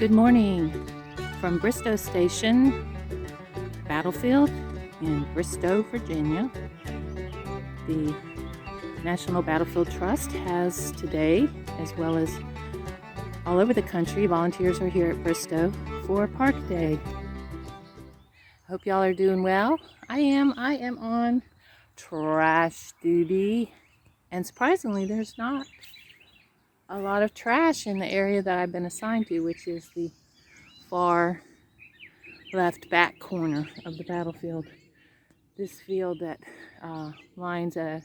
Good morning from Bristoe Station Battlefield in Bristoe, Virginia. The National Battlefield Trust has today, as well as all over the country, volunteers are here at Bristoe for Park Day. Hope y'all are doing well. I am on trash duty, and surprisingly there's not a lot of trash in the area that I've been assigned to, which is the far left back corner of the battlefield. This field that lines a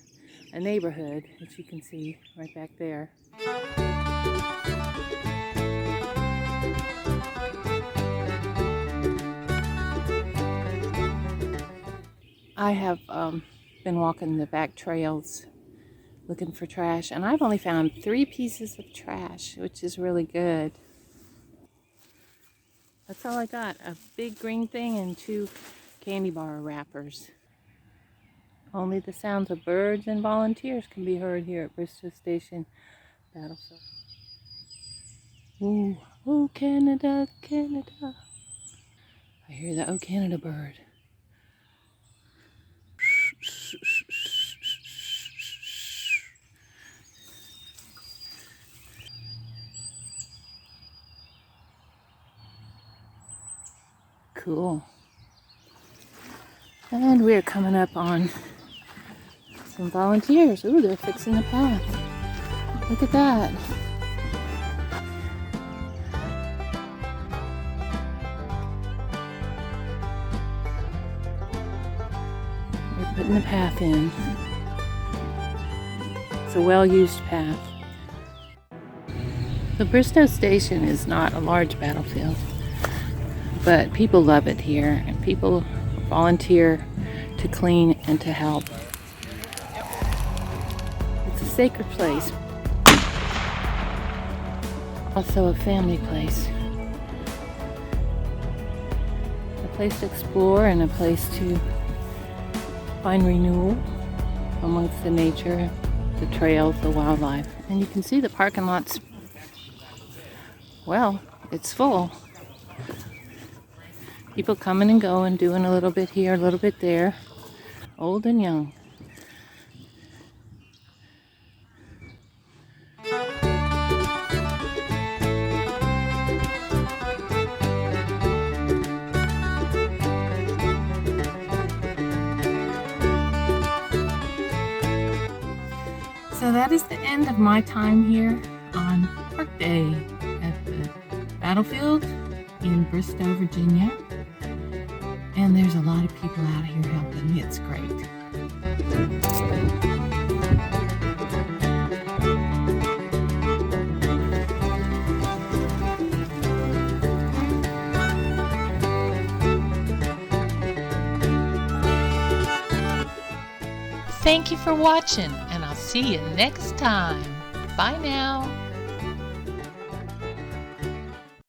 neighborhood, which you can see right back there. I have been walking the back trails looking for trash, and I've only found 3 pieces of trash, which is really good. That's all I got, a big green thing and 2 candy bar wrappers. Only the sounds of birds and volunteers can be heard here at Bristoe Station Battlefield. Ooh, oh Canada, Canada. I hear the oh Canada bird. Cool. And we're coming up on some volunteers. Ooh, they're fixing the path. Look at that. They're putting the path in. It's a well-used path. The Bristoe Station is not a large battlefield, but people love it here, and people volunteer to clean and to help. It's a sacred place, also a family place, a place to explore and a place to find renewal amongst the nature, the trails, the wildlife. And you can see the parking lot's, well, it's full. People coming and going, doing a little bit here, a little bit there, old and young. So that is the end of my time here on Park Day at the battlefield in Bristoe, Virginia. And there's a lot of people out here helping. It's great. Thank you for watching, and I'll see you next time. Bye now.